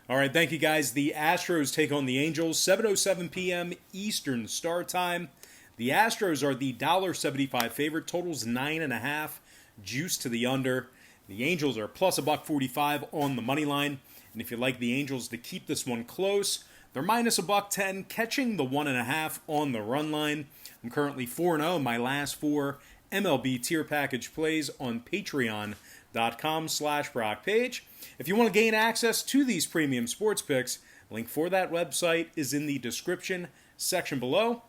All right, thank you guys. The Astros take on the Angels, 7:07 p.m. Eastern Star Time. The Astros are the $1.75 favorite. Totals 9.5. Juice to the under. The Angels are plus $1.45 on the money line. And if you like the Angels to keep this one close, they're minus $1.10, catching the 1.5 on the run line. I'm currently 4-0 in my last 4 MLB tier package plays on patreon.com/BrockPage. If you want to gain access to these premium sports picks, link for that website is in the description section below.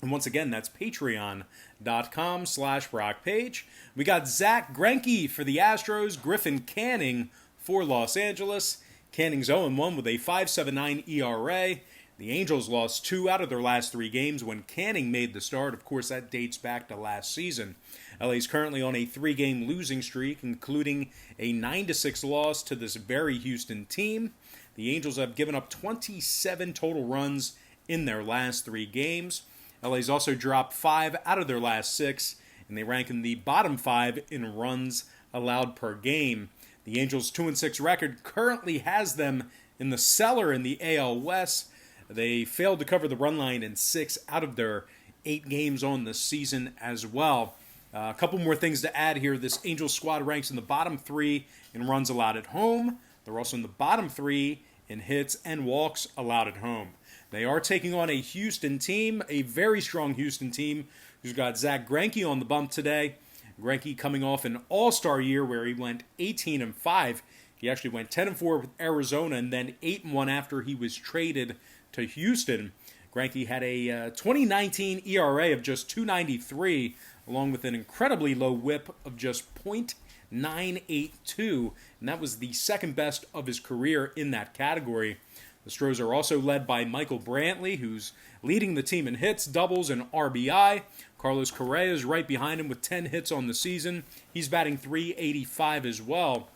And once again, that's patreon.com/BrockPage. We got Zach Greinke for the Astros, Griffin Canning for Los Angeles. Canning's 0-1 with a 5.79 ERA. The Angels lost 2 out of their last 3 games when Canning made the start. Of course, that dates back to last season. LA's currently on a 3-game losing streak, including a 9-6 loss to this very Houston team. The Angels have given up 27 total runs in their last 3 games. LA's also dropped 5 out of their last 6, and they rank in the bottom 5 in runs allowed per game. The Angels' 2-6 record currently has them in the cellar in the AL West. They failed to cover the run line in 6 out of their 8 games on the season as well. A couple more things to add here. This Angels squad ranks in the bottom 3 in runs allowed at home. They're also in the bottom 3 in hits and walks allowed at home. They are taking on a Houston team, a very strong Houston team, who's got Zach Greinke on the bump today. Greinke coming off an all-star year where he went 18-5. He actually went 10-4 with Arizona and then 8-1 after he was traded to Houston. Greinke had a 2019 ERA of just 2.93, along with an incredibly low WHIP of just .982, and that was the second best of his career in that category. The Astros are also led by Michael Brantley, who's leading the team in hits, doubles, and RBI. Carlos Correa is right behind him with 10 hits on the season. He's batting .385 as well.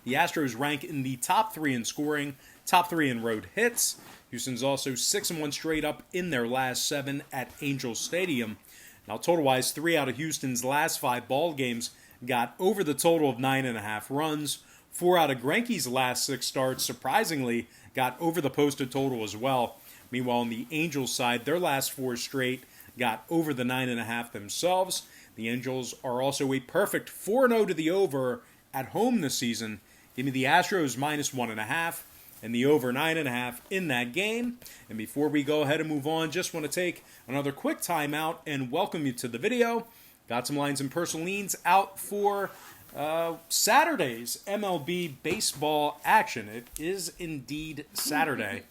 The Astros rank in the top 3 in scoring, top 3 in road hits. Houston's also 6-1 straight up in their last 7 at Angel Stadium. Now, total-wise, 3 out of Houston's last 5 ball games got over the total of 9.5 runs. 4 out of Greinke's last 6 starts, surprisingly, got over the posted total as well. Meanwhile, on the Angels side, their last 4 straight got over the 9.5 themselves. The Angels are also a perfect 4-0 to the over at home this season. Give me the Astros minus 1.5 and the over 9.5 in that game. And before we go ahead and move on, just want to take another quick timeout and welcome you to the video. Got some lines and personal leans out for Saturday's MLB baseball action. It is indeed Saturday.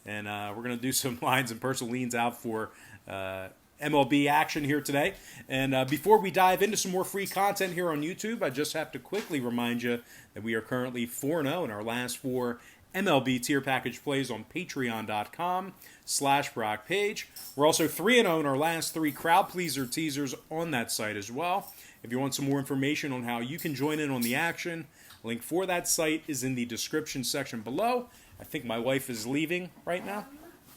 And we're going to do some lines and personal leans out for MLB action here today. And before we dive into some more free content here on YouTube, I just have to quickly remind you that we are currently 4-0 in our last 4 MLB tier package plays on patreon.com/BrockPage. We're also 3-0 in our last 3 crowd pleaser teasers on that site as well. If you want some more information on how you can join in on the action, link for that site is in the description section below. I think my wife is leaving right now.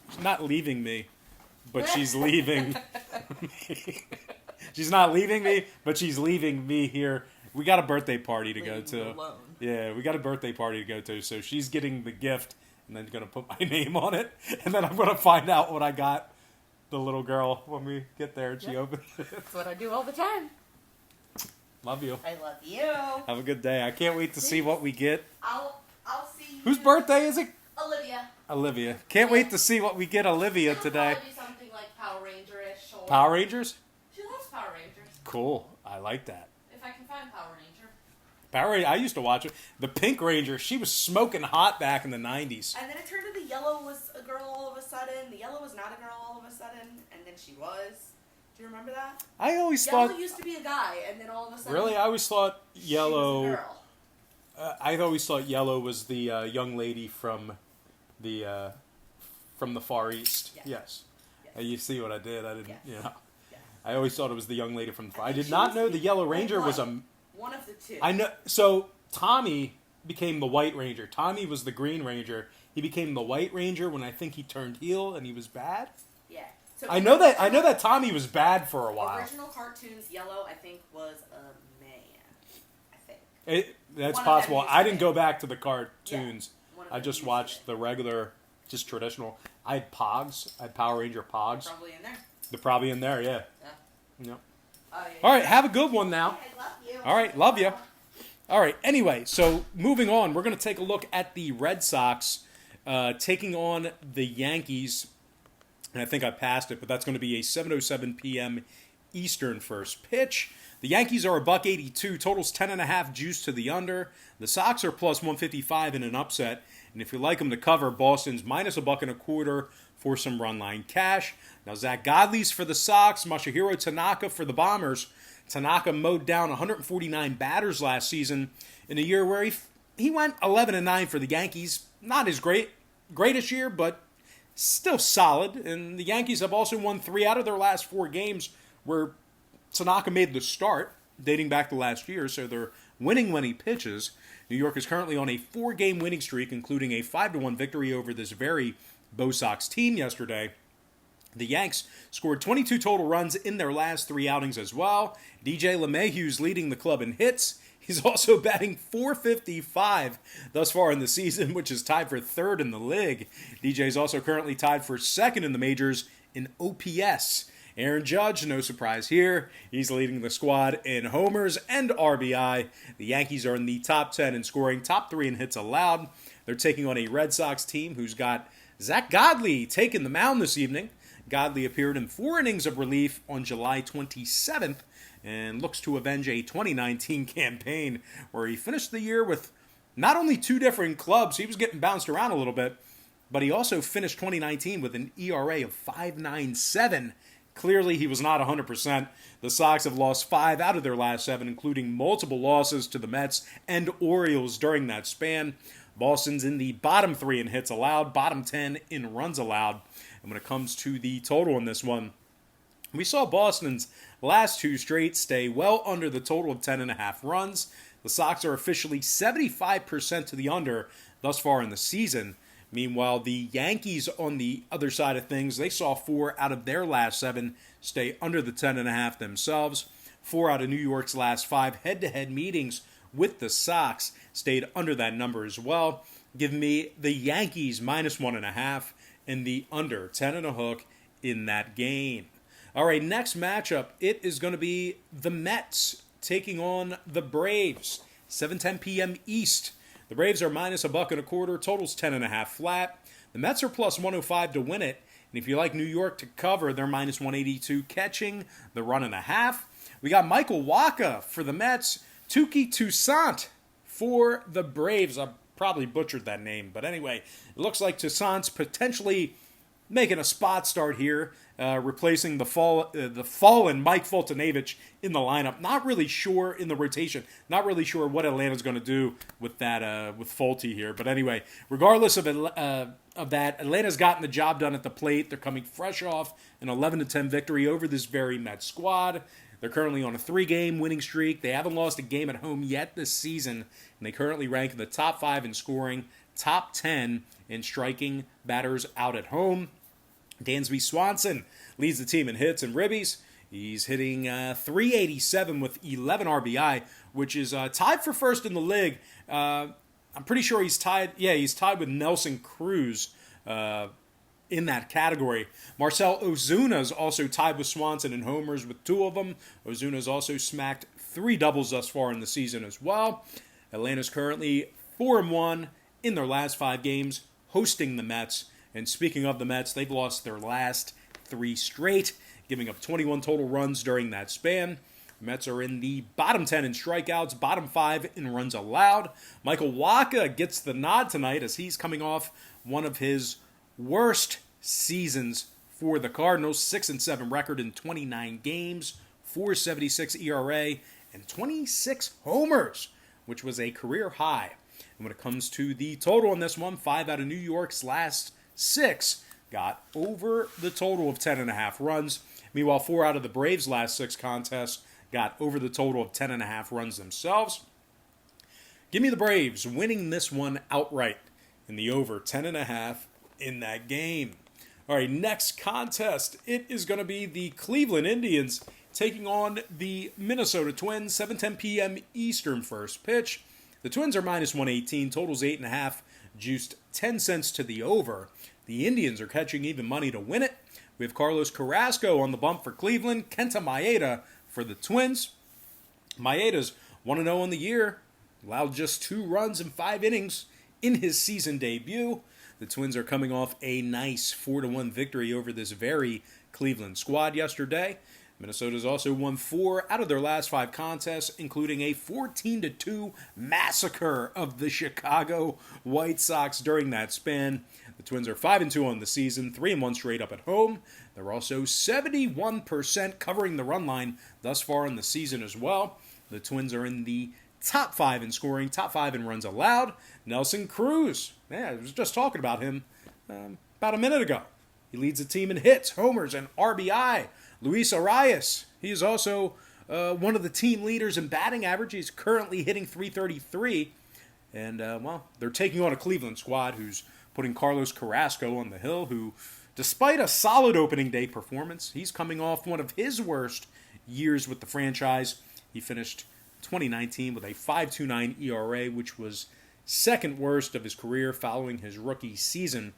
She's not leaving me, but she's leaving me. She's not leaving me, but she's leaving me here. We got a birthday party to go to. Yeah, we got a birthday party to go to, so she's getting the gift and then going to put my name on it, and then I'm going to find out what I got the little girl when we get there and she opens it. That's what I do all the time. Love you. I love you. Have a good day. I can't wait to see what we get. I'll see you. Whose birthday is it? Olivia. Olivia. Can't wait to see what we get Olivia today. It'll probably be something like Power Ranger-ish. Or... Power Rangers? She loves Power Rangers. Cool. I like that. If I can find Power Ranger. Power Ranger, I used to watch it. The Pink Ranger, she was smoking hot back in the 90s. And then it turned to the yellow was a girl all of a sudden. The yellow was not a girl all of a sudden. And then she was. Do you remember that? I always Yellow thought... used to be a guy, and then all of a sudden... Really? I always thought Yellow... She was a girl. I always thought Yellow was the young lady from the Far East. Yes. Yes. You see what I did? I didn't, Yes. you know. Yes. I always thought it was the young lady from the Far East. I did not know the Yellow Ranger was a... One of the two. I know. So Tommy became the White Ranger. Tommy was the Green Ranger. He became the White Ranger when I think he turned heel and he was bad. Yeah. So I know that Tommy was bad for a while. Original cartoons, Yellow, I think, was a man. I think. That's One of possible. them used I to didn't be. go back to the cartoons. Yeah, one I just watched the regular, just traditional. I had Pogs. I had Power Ranger Pogs. Probably in there. They're probably in there, yeah. Yeah. Yep. Oh, yeah. All right, have a good one now. I love you. All right, love you. All right, anyway, so moving on, we're going to take a look at the Red Sox taking on the Yankees. And I think I passed it, but that's going to be a 7:07 p.m. Eastern first pitch. The Yankees are $1.82, totals 10.5 juice to the under. The Sox are plus 155 in an upset. And if you like them to cover, Boston's minus $1.25 for some run line cash. Now, Zach Godley's for the Sox, Masahiro Tanaka for the Bombers. Tanaka mowed down 149 batters last season in a year where he went 11-9 for the Yankees. Not his greatest year, but still solid. And the Yankees have also won 3 out of their last 4 games where Tanaka made the start, dating back to last year, so they're winning when he pitches. New York is currently on a 4-game winning streak, including a 5-1 victory over this very Bo Sox team yesterday. The Yanks scored 22 total runs in their last 3 outings as well. DJ LeMahieu's leading the club in hits. He's also batting .455 thus far in the season, which is tied for 3rd in the league. DJ is also currently tied for 2nd in the majors in OPS. Aaron Judge, no surprise here. He's leading the squad in homers and RBI. The Yankees are in the top 10 in scoring, top 3 in hits allowed. They're taking on a Red Sox team who's got Zach Godley taking the mound this evening. Godley appeared in 4 innings of relief on July 27th and looks to avenge a 2019 campaign where he finished the year with not only 2 different clubs, he was getting bounced around a little bit, but he also finished 2019 with an ERA of 5.97. Clearly, he was not 100%. The Sox have lost 5 out of their last 7, including multiple losses to the Mets and Orioles during that span. Boston's in the bottom 3 in hits allowed, bottom 10 in runs allowed. And when it comes to the total in this one, we saw Boston's last 2 straight stay well under the total of 10.5 runs. The Sox are officially 75% to the under thus far in the season. Meanwhile, the Yankees on the other side of things, they saw 4 out of their last 7 stay under the 10.5 themselves. 4 out of New York's last 5 head-to-head meetings with the Sox stayed under that number as well. Give me the Yankees minus 1.5 and the under 10.5 in that game. All right, next matchup, it is going to be the Mets taking on the Braves. 7:10 p.m. East. The Braves are minus $1.25, totals 10.5 flat. The Mets are plus 105 to win it. And if you like New York to cover, they're minus 182 catching the 1.5. We got Michael Wacha for the Mets. Tuki Toussaint for the Braves. I probably butchered that name. But anyway, it looks like Toussaint's potentially making a spot start here, replacing the fallen Mike Foltynewicz in the lineup. Not really sure in the rotation. Not really sure what Atlanta's going to do with that with Folty here. But anyway, regardless of that, Atlanta's gotten the job done at the plate. They're coming fresh off an 11-10 victory over this very Mets squad. They're currently on a 3-game winning streak. They haven't lost a game at home yet this season, and they currently rank in the top 5 in scoring, top 10 in striking batters out at home. Dansby Swanson leads the team in hits and ribbies. He's hitting .387 with 11 RBI, which is tied for first in the league. I'm pretty sure he's tied. Yeah, he's tied with Nelson Cruz in that category. Marcell Ozuna is also tied with Swanson in homers with 2 of them. Ozuna's also smacked 3 doubles thus far in the season as well. Atlanta's currently 4-1 in their last 5 games, hosting the Mets. And speaking of the Mets, they've lost their last 3 straight, giving up 21 total runs during that span. The Mets are in the bottom 10 in strikeouts, bottom 5 in runs allowed. Michael Wacha gets the nod tonight as he's coming off one of his worst seasons for the Cardinals. 6-7 record in 29 games, .476 ERA, and 26 homers, which was a career high. And when it comes to the total in this one, 5 out of New York's last 6 got over the total of 10.5 runs. Meanwhile, 4 out of the Braves' last 6 contests got over the total of 10.5 runs themselves. Give me the Braves winning this one outright in the over 10.5 in that game. All right, next contest, it is going to be the Cleveland Indians taking on the Minnesota Twins, 7:10 p.m. Eastern first pitch. The Twins are minus 118, totals 8.5 juiced 10 cents to the over. The Indians are catching even money to win it. We have Carlos Carrasco on the bump for Cleveland, Kenta Maeda for the Twins. Maeda's 1-0 on the year, allowed just 2 runs in 5 innings in his season debut. The Twins are coming off a nice 4-1 victory over this very Cleveland squad yesterday. Minnesota's also won 4 out of their last 5 contests, including a 14-2 massacre of the Chicago White Sox during that span. The Twins are 5-2 on the season, 3-1 straight up at home. They're also 71% covering the run line thus far in the season as well. The Twins are in the top 5 in scoring, top 5 in runs allowed. Nelson Cruz, I was just talking about him about a minute ago. He leads the team in hits, homers, and RBI. Luis Arias, he is also one of the team leaders in batting average. He's currently hitting .333. And, they're taking on a Cleveland squad who's putting Carlos Carrasco on the hill, who, despite a solid opening day performance, he's coming off one of his worst years with the franchise. He finished 2019 with a 5.29 ERA, which was second worst of his career following his rookie season.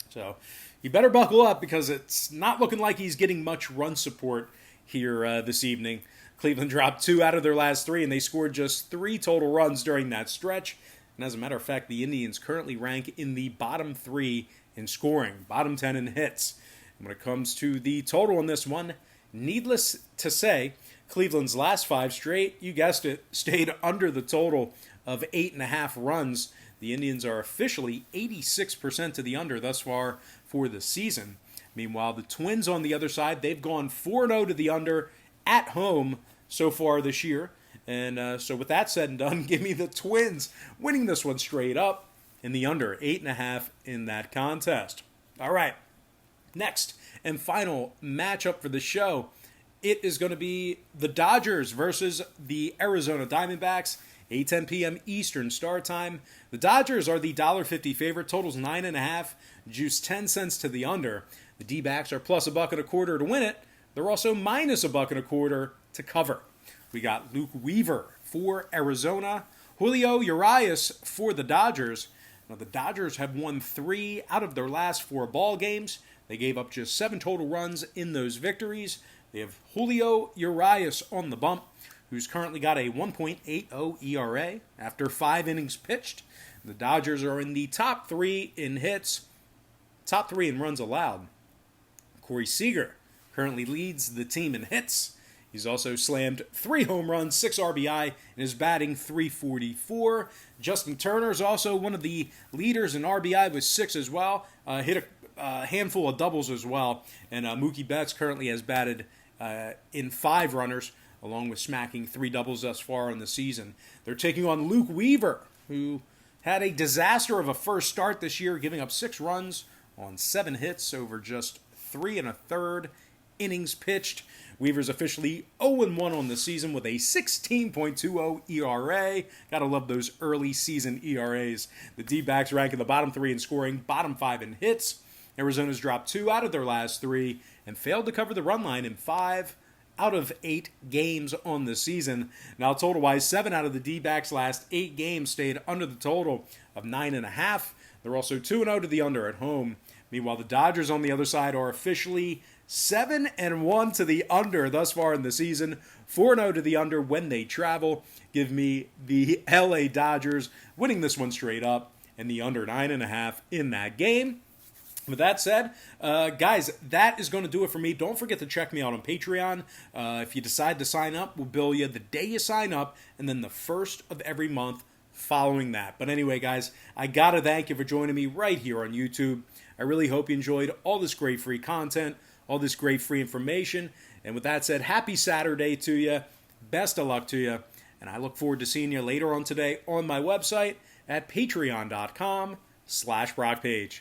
So you better buckle up because it's not looking like he's getting much run support here this evening. Cleveland dropped 2 out of their last 3, and they scored just 3 total runs during that stretch. And as a matter of fact, the Indians currently rank in the bottom 3 in scoring, bottom 10 in hits. And when it comes to the total on this one, needless to say, Cleveland's last 5 straight, you guessed it, stayed under the total of 8.5 runs. The Indians are officially 86% to the under thus far for the season. Meanwhile, the Twins on the other side, they've gone 4-0 to the under at home so far this year. And so with that said and done, give me the Twins winning this one straight up in the under 8.5 in that contest. All right, next and final matchup for the show. It is going to be the Dodgers versus the Arizona Diamondbacks, 8:10 p.m. Eastern start time. The Dodgers are the $1.50 favorite, totals 9.5, juice 10 cents to the under. The D-backs are plus $1.25 to win it. They're also minus $1.25 to cover. We got Luke Weaver for Arizona, Julio Urias for the Dodgers. Now, the Dodgers have won 3 out of their last 4 ball games. They gave up just 7 total runs in those victories. They have Julio Urias on the bump, who's currently got a 1.80 ERA after 5 innings pitched. The Dodgers are in the top 3 in hits, top 3 in runs allowed. Corey Seager currently leads the team in hits. He's also slammed 3 home runs, 6 RBI, and is batting .344. Justin Turner is also one of the leaders in RBI with 6 as well. Hit a handful of doubles as well. And Mookie Betts currently has batted in 5 runners, along with smacking 3 doubles thus far in the season. They're taking on Luke Weaver, who had a disaster of a first start this year, giving up 6 runs on 7 hits over just 3 1/3 innings pitched. Weaver's officially 0-1 on the season with a 16.20 ERA. Gotta love those early season ERAs. The D-backs rank in the bottom 3 in scoring, bottom 5 in hits. Arizona's dropped 2 out of their last 3 and failed to cover the run line in 5 out of 8 games on the season. Now, total-wise, 7 out of the D-backs' last 8 games stayed under the total of 9.5. They're also 2-0 to the under at home. Meanwhile, the Dodgers on the other side are officially 7-1 to the under thus far in the season. 4-0 to the under when they travel. Give me the LA Dodgers winning this one straight up and the under 9.5 in that game. With that said, guys, that is going to do it for me. Don't forget to check me out on Patreon. If you decide to sign up, we'll bill you the day you sign up and then the first of every month following that. But anyway, guys, I got to thank you for joining me right here on YouTube. I really hope you enjoyed all this great free content, all this great free information. And with that said, happy Saturday to you. Best of luck to you. And I look forward to seeing you later on today on my website at patreon.com/BrockPage.